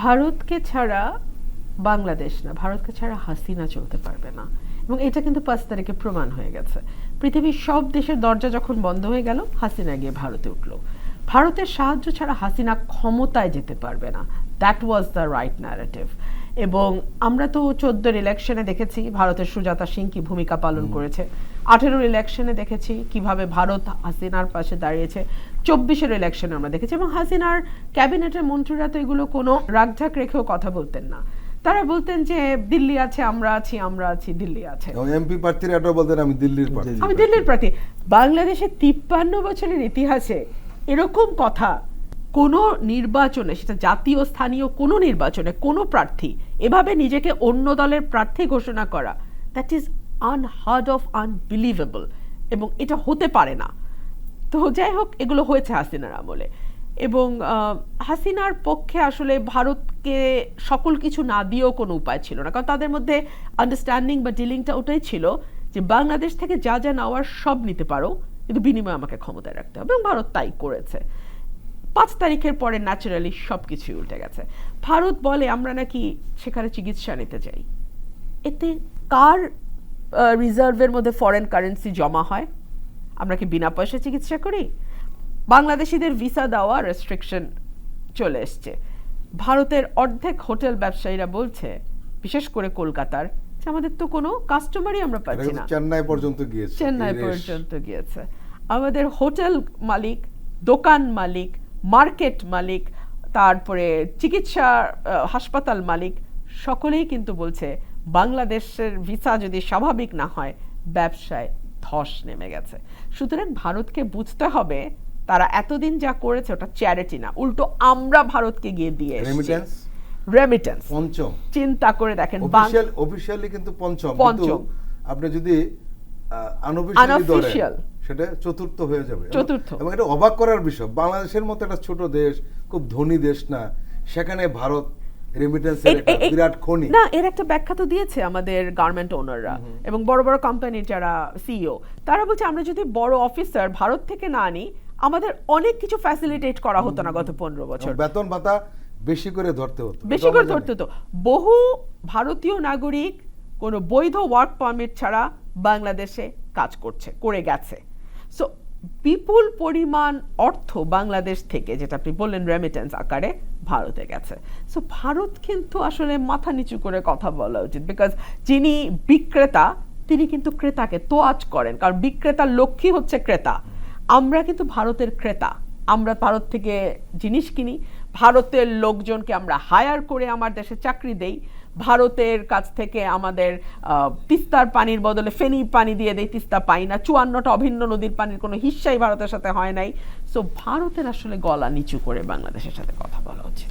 ভারতকে ছাড়া বাংলাদেশ না, ভারতকে ছাড়া হাসিনা চলতে পারবে না, এবং এটা কিন্তু 5 তারিখে প্রমাণ হয়ে গেছে। পৃথিবীর সব দেশের দরজা যখন বন্ধ হয়ে গেল, হাসিনা গিয়ে ভারতে উঠল। ভারতের সাহায্য ছাড়া হাসিনা ক্ষমতায় যেতে পারবে না। That was the right narrative. এবং আমরা তো 14 ইলেকশনে দেখেছি ভারতের সুজাতা সিং কি ভূমিকা পালন করেছে, 18 ইলেকশনে দেখেছি কিভাবে ভারত হাসিনার পাশে দাঁড়িয়েছে, 24 ইলেকশনে আমরা দেখেছি। এবং হাসিনার ক্যাবিনেটের মন্ত্রীরা তো এগুলো কোনো রাগঢাক রেখেও কথা বলতেন না। তারা বলতেন যে দিল্লি আছে, আমরা আছি, আমরা আছি, দিল্লি আছে। এমপি প্রার্থীরা এটা বলতেন আমি দিল্লির প্রার্থী, আমি দিল্লির প্রার্থী। বাংলাদেশের 53 বছরের ইতিহাসে এরকম কথা কোনো নির্বাচনে, সেটা জাতীয় স্থানীয় কোনো নির্বাচনে কোনো প্রার্থী এভাবে নিজেকে অন্য দলের প্রার্থী ঘোষণা করা, that is unheard of, unbelievable, এবং এটা হতে পারে না। তো যাই হোক, এগুলো হয়েছে হাসিনার আমলে। এবং হাসিনার পক্ষে আসলে ভারতকে সকল কিছু না দিয়েও কোনো উপায় ছিল না, কারণ তাদের মধ্যে আন্ডারস্ট্যান্ডিং বা ডিলিংটা ওটাই ছিল যে বাংলাদেশ থেকে যা যা নেওয়ার সব নিতে পারো, কিন্তু বিনিময়ে আমাকে ক্ষমতায় রাখতে হবে, এবং ভারত তাই করেছে। 5 তারিখের পরে ন্যাচারালি সব কিছুই উল্টে গেছে। ভারত বলে আমরা নাকি সেখানে চিকিৎসা নিতে চাই। এতে কার রিজার্ভের মধ্যে ফরেন কারেন্সি জমা হয়? আমরা কি বিনা পয়সা চিকিৎসা করি? বাংলাদেশিদের ভিসা দেওয়া রেস্ট্রিকশন চলে এসছে। ভারতের অর্ধেক হোটেল ব্যবসায়ীরা বলছে, বিশেষ করে কলকাতার, যে আমাদের তো কোনো কাস্টমারই আমরা পাচ্ছি না। চেন্নাই পর্যন্ত গিয়েছে, চেন্নাই পর্যন্ত গিয়েছে। আমাদের হোটেল মালিক, দোকান মালিক, মার্কেট মালিক, তারপরে চিকিৎসা হাসপাতাল মালিক, সকলেই কিন্তু বলছে বাংলাদেশের ভিসা যদি স্বাভাবিক না হয়, ব্যবসায় ধস নেমে গেছে। সুতরাং ভারতকে বুঝতে হবে তারা এতদিন যা করেছে ওটা চ্যারিটি না, উল্টো আমরা ভারতকে গিয়ে দিয়ে এসেছি রেমিটেন্স। পঞ্চম, চিন্তা করে দেখেন, অফিশিয়ালি কিন্তু পঞ্চম, আপনি যদি আনঅফিশিয়াল সেটা চতুর্থ হয়ে যাবে। চতুর্থ। এবং এটা অবাক করার বিষয়, বাংলাদেশের মতো একটা ছোট দেশ, খুব ধনী দেশ না, সেখানে ভারত রেমিটেন্সের একটা বিরাট খনি। না, এর একটা ব্যাখ্যা তো দিয়েছে আমাদের গার্মেন্ট ওনাররা এবং বড় বড় কোম্পানির যারা সিইও, তারা বলছে আমরা যদি বড় অফিসার ভারত থেকে না আনি, আমাদের অনেক কিছু ফ্যাসিলিটেট করা হতো না গত 15 বছর। বেতন ভাতা বেশি করে ধরতে হতো, বেশি করে ধরতে হতো। বহু ভারতীয় নাগরিক কোনো বৈধ ওয়ার্ক পারমিট ছাড়া বাংলাদেশে কাজ করে গেছে। সো বিপুল পরিমাণ অর্থ বাংলাদেশ থেকে, যেটা আপনি বললেন রেমিটেন্স আকারে, ভারতে গেছে। সো ভারত কিন্তু আসলে মাথা নিচু করে কথা বলা উচিত, বিকজ যিনি বিক্রেতা তিনি কিন্তু ক্রেতাকে তোয়াজ করেন, কারণ বিক্রেতার লক্ষ্যই হচ্ছে ক্রেতা। আমরা কিন্তু ভারতের ক্রেতা, আমরা ভারত থেকে জিনিস কিনি, ভারতের লোকজনকে আমরা হায়ার করে আমার দেশে চাকরি দেই, ভারতের কাছ থেকে আমাদের তিস্তার পানির বদলে ফেনী পানি দিয়ে দেয়, তিস্তা পাই না, 54টা অভিন্ন নদীর পানির কোনো হিস্সাই ভারতের সাথে হয় নাই। সো ভারতের আসলে গলা নিচু করে বাংলাদেশের সাথে কথা বলা উচিত।